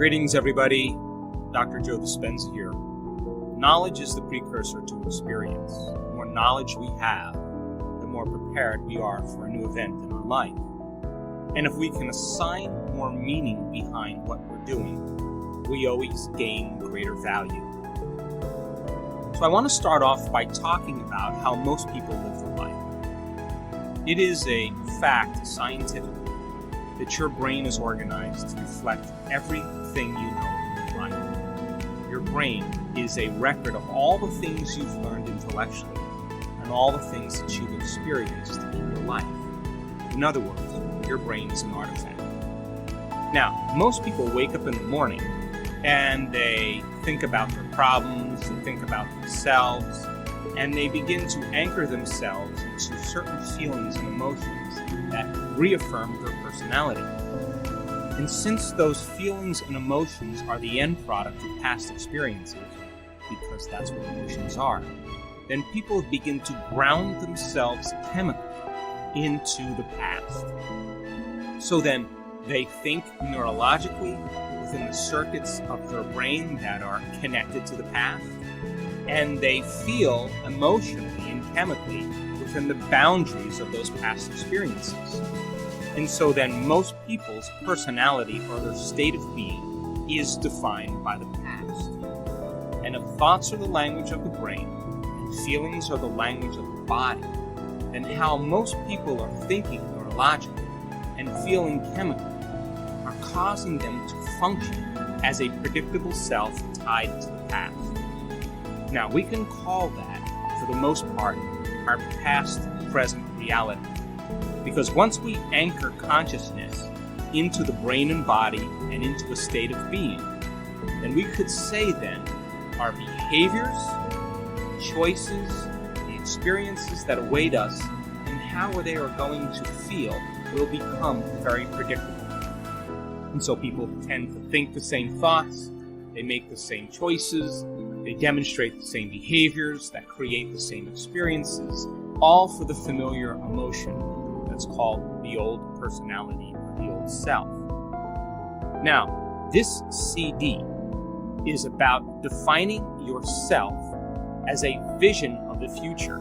Greetings, everybody. Dr. Joe Dispenza here. Knowledge is the precursor to experience. The more knowledge we have, the more prepared we are for a new event in our life. And if we can assign more meaning behind what we're doing, we always gain greater value. So I want to start off by talking about how most people live their life. It is a fact, scientifically, that your brain is organized to reflect everything you know in your life. Your brain is a record of all the things you've learned intellectually and all the things that you've experienced in your life. In other words, your brain is an artifact. Now, most people wake up in the morning and they think about their problems and think about themselves, and they begin to anchor themselves into certain feelings and emotions that reaffirm their personality. And since those feelings and emotions are the end product of past experiences, because that's what emotions are, then people begin to ground themselves chemically into the past. So then they think neurologically within the circuits of their brain that are connected to the past, and they feel emotionally and chemically within the boundaries of those past experiences. And so then most people's personality or their state of being is defined by the past. And if thoughts are the language of the brain and feelings are the language of the body, then how most people are thinking neurologically and feeling chemically are causing them to function as a predictable self tied to the past. Now, we can call that, for the most part, our past-present reality. Because once we anchor consciousness into the brain and body and into a state of being, then we could say then our behaviors, choices, the experiences that await us, and how they are going to feel will become very predictable. And so people tend to think the same thoughts, they make the same choices, they demonstrate the same behaviors that create the same experiences, all for the familiar emotion that's called the old personality or the old self. Now, this CD is about defining yourself as a vision of the future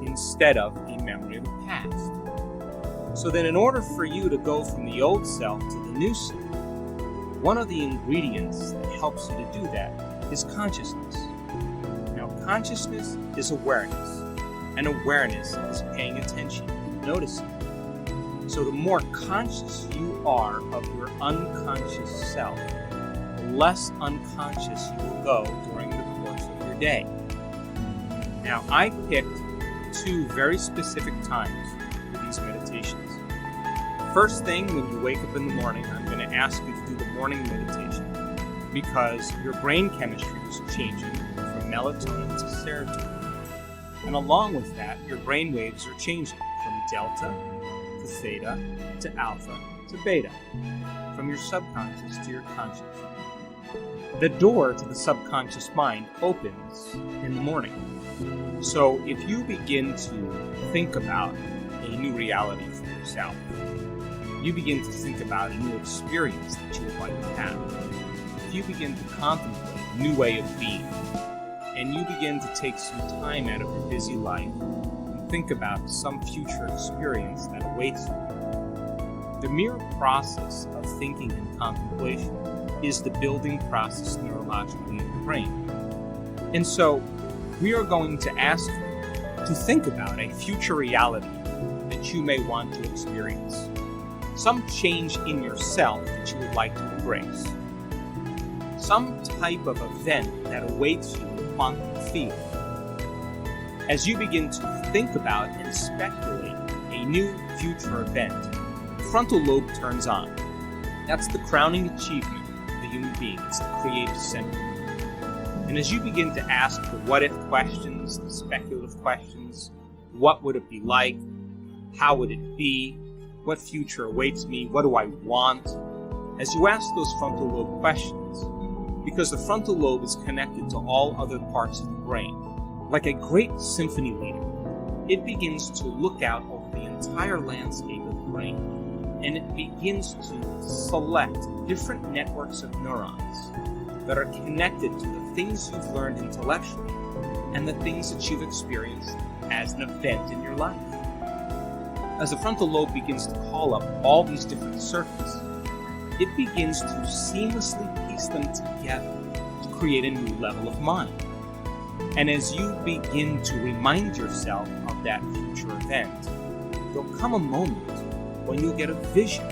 instead of a memory of the past. So then in order for you to go from the old self to the new self, one of the ingredients that helps you to do that is consciousness. Now, consciousness is awareness, and awareness is paying attention, noticing. So the more conscious you are of your unconscious self, the less unconscious you will go during the course of your day. Now, I picked two very specific times for these meditations. First thing, when you wake up in the morning, I'm going to ask you to do the morning meditation because your brain chemistry is changing from melatonin to serotonin. And along with that, your brain waves are changing from delta to theta to alpha to beta, from your subconscious to your conscious. The door to the subconscious mind opens in the morning. So if you begin to think about a new reality for yourself, you begin to think about a new experience that you would like to have, if you begin to contemplate a new way of being, and you begin to take some time out of your busy life and think about some future experience that awaits you, the mere process of thinking and contemplation is the building process neurologically in your brain. And so we are going to ask you to think about a future reality that you may want to experience. Some change in yourself that you would like to embrace. Some type of event that awaits you in quantum field. As you begin to think about and speculate a new future event, the frontal lobe turns on. That's the crowning achievement of the human being. It's the creative center. And as you begin to ask the what-if questions, the speculative questions, what would it be like? How would it be? What future awaits me? What do I want? As you ask those frontal lobe questions, because the frontal lobe is connected to all other parts of the brain, like a great symphony leader, it begins to look out over the entire landscape of the brain and it begins to select different networks of neurons that are connected to the things you've learned intellectually and the things that you've experienced as an event in your life. As the frontal lobe begins to call up all these different circuits, it begins to seamlessly piece them together to create a new level of mind. And as you begin to remind yourself of that future event, there'll come a moment when you'll get a vision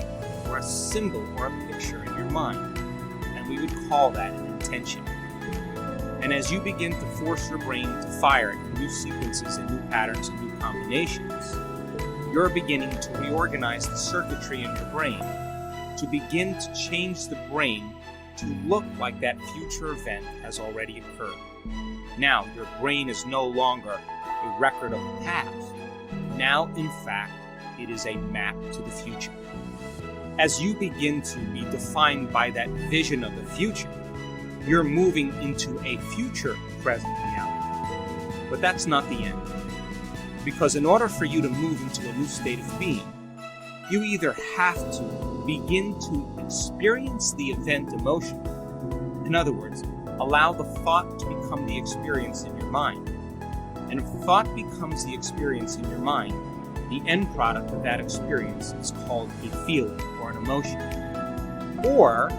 or a symbol or a picture in your mind, and we would call that an intention. And as you begin to force your brain to fire in new sequences and new patterns and new combinations, you're beginning to reorganize the circuitry in your brain to begin to change the brain to look like that future event has already occurred. Now, your brain is no longer a record of the past. Now, in fact, it is a map to the future. As you begin to be defined by that vision of the future, you're moving into a future present reality. But that's not the end. Because in order for you to move into a new state of being, you either have to begin to experience the event emotionally. In other words, allow the thought to become the experience in your mind. And if the thought becomes the experience in your mind, the end product of that experience is called a feeling or an emotion. Or,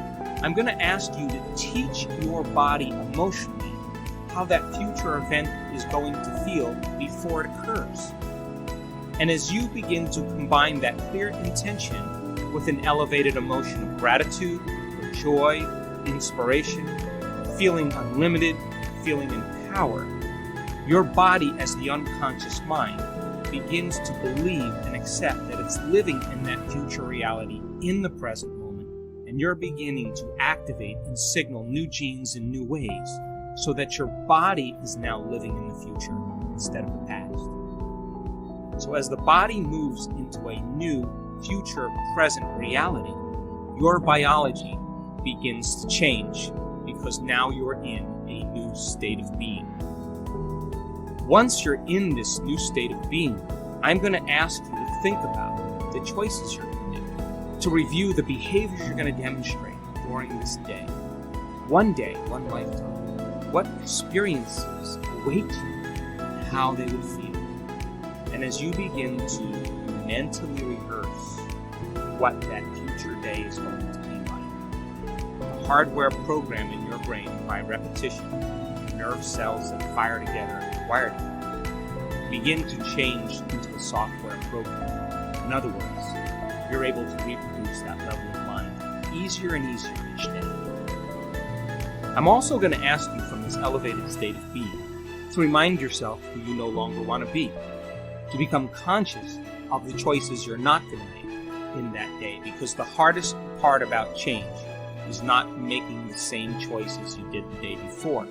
I'm going to ask you to teach your body emotionally how that future event is going to feel before it occurs. And as you begin to combine that clear intention with an elevated emotion of gratitude, joy, inspiration, feeling unlimited, feeling empowered, your body as the unconscious mind begins to believe and accept that it's living in that future reality in the present moment, and you're beginning to activate and signal new genes in new ways so that your body is now living in the future instead of the past. So as the body moves into a new future present reality, your biology begins to change because now you're in a new state of being. Once you're in this new state of being, I'm going to ask you to think about the choices you're going to make, to review the behaviors you're going to demonstrate during this day. One day, one lifetime. What experiences await you and how they would feel. And as you begin to mentally rehearse what that future day is going to be like, the hardware program in your brain by repetition, nerve cells that fire together and wire together, begin to change into a software program. In other words, you're able to reproduce that level of mind easier and easier each day. I'm also going to ask you from this elevated state of being to remind yourself who you no longer want to be, to become conscious of the choices you're not going to make in that day, because the hardest part about change is not making the same choices you did the day before.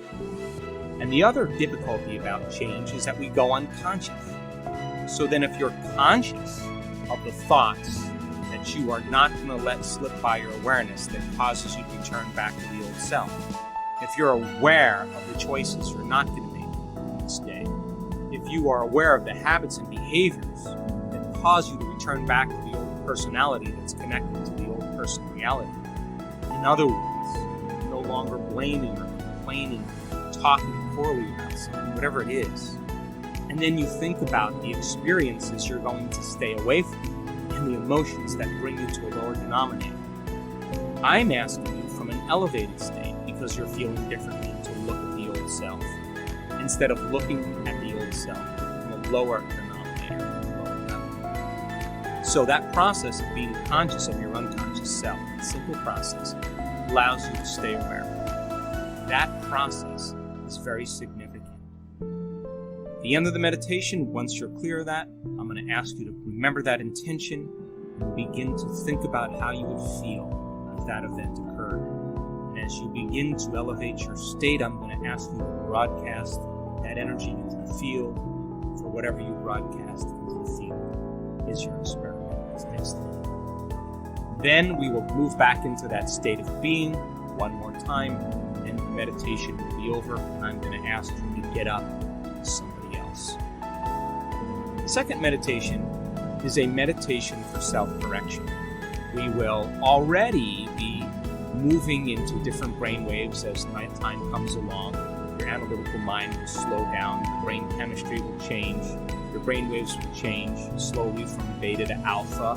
And the other difficulty about change is that we go unconscious. So then if you're conscious of the thoughts that you are not going to let slip by your awareness that causes you to return back to the old self, if you're aware of the choices you're not going to make this day, if you are aware of the habits and behaviors that cause you to return back to the old personality that's connected to the old person reality, in other words, no longer blaming or complaining, talking poorly about something, whatever it is, and then you think about the experiences you're going to stay away from and the emotions that bring you to a lower denominator, I'm asking you from an elevated state, because you're feeling differently, to look at the old self instead of looking at the old self from a lower denominator, lower level. So that process of being conscious of your unconscious self, a simple process, allows you to stay aware. That process is very significant. At the end of the meditation, once you're clear of that, I'm going to ask you to remember that intention and begin to think about how you would feel if that event occurred. And as you begin to elevate your state, I'm going to ask you to broadcast that energy into the field. For whatever you broadcast into the field is your experiment, is destiny. Then we will move back into that state of being one more time, and the meditation will be over, and I'm going to ask you to get up as somebody else. The second meditation is a meditation for self-correction. We will already be moving into different brain waves as nighttime comes along. Your analytical mind will slow down, your brain chemistry will change, your brain waves will change slowly from beta to alpha.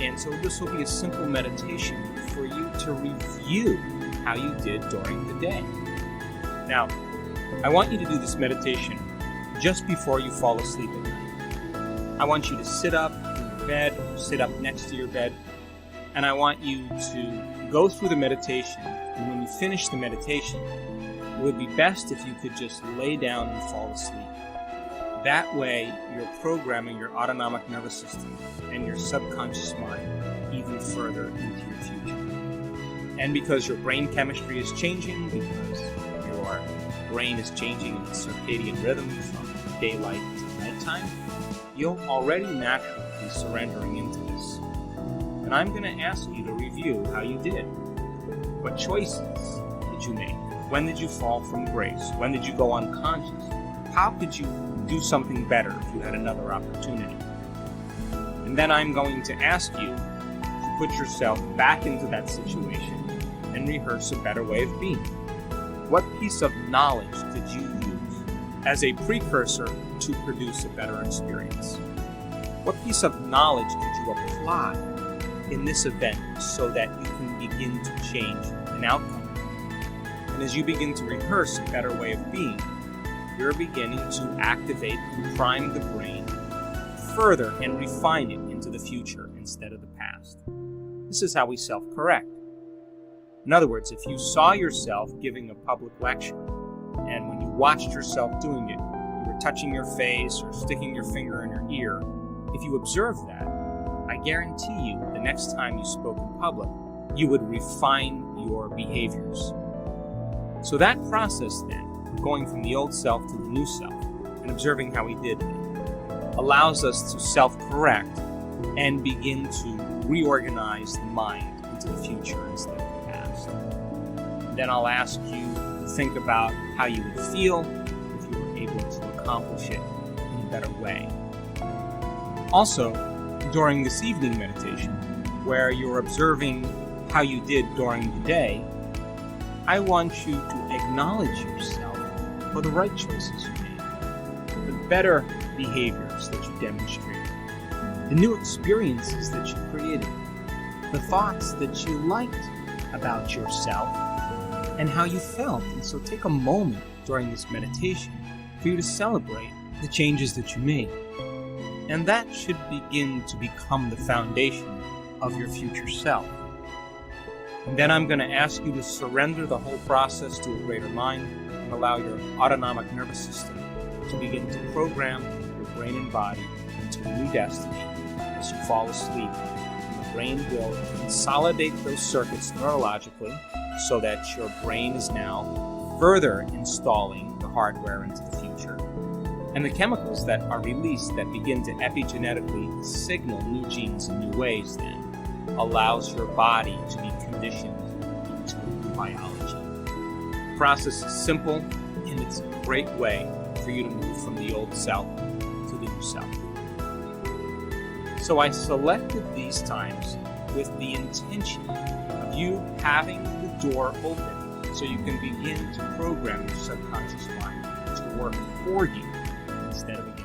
And so this will be a simple meditation for you to review how you did during the day. Now, I want you to do this meditation just before you fall asleep at night. I want you to sit up in your bed, or sit up next to your bed, and I want you to go through the meditation. And when you finish the meditation, it would be best if you could just lay down and fall asleep. That way, you're programming your autonomic nervous system and your subconscious mind even further into your future. And because your brain chemistry is changing, because your brain is changing in its circadian rhythm from daylight to nighttime, you'll already naturally be surrendering into this. And I'm going to ask you to review how you did. What choices did you make? When did you fall from grace? When did you go unconscious? How could you do something better if you had another opportunity? And then I'm going to ask you to put yourself back into that situation and rehearse a better way of being. What piece of knowledge did you use as a precursor to produce a better experience? What piece of knowledge did you apply in this event so that you can begin to change an outcome? And as you begin to rehearse a better way of being, you're beginning to activate and prime the brain further and refine it into the future instead of the past. This is how we self-correct. In other words, if you saw yourself giving a public lecture, and when you watched yourself doing it, you were touching your face or sticking your finger in your ear, if you observed that, I guarantee you the next time you spoke in public, you would refine your behaviors. So that process then, going from the old self to the new self, and observing how we did it, allows us to self-correct and begin to reorganize the mind into the future instead of the past. Then I'll ask you to think about how you would feel if you were able to accomplish it in a better way. Also, during this evening meditation, where you're observing how you did during the day, I want you to acknowledge yourself for the right choices you made, the better behaviors that you demonstrated, the new experiences that you created, the thoughts that you liked about yourself, and how you felt. And so take a moment during this meditation for you to celebrate the changes that you made. And that should begin to become the foundation of your future self. And then I'm going to ask you to surrender the whole process to a greater mind and allow your autonomic nervous system to begin to program your brain and body into a new destiny as you fall asleep. And the brain will consolidate those circuits neurologically so that your brain is now further installing the hardware into the future. And the chemicals that are released that begin to epigenetically signal new genes in new ways then allows your body to be conditioned into a new biology. The process is simple, and it's a great way for you to move from the old self to the new self. So I selected these times with the intention of you having the door open so you can begin to program your subconscious mind to work for you instead of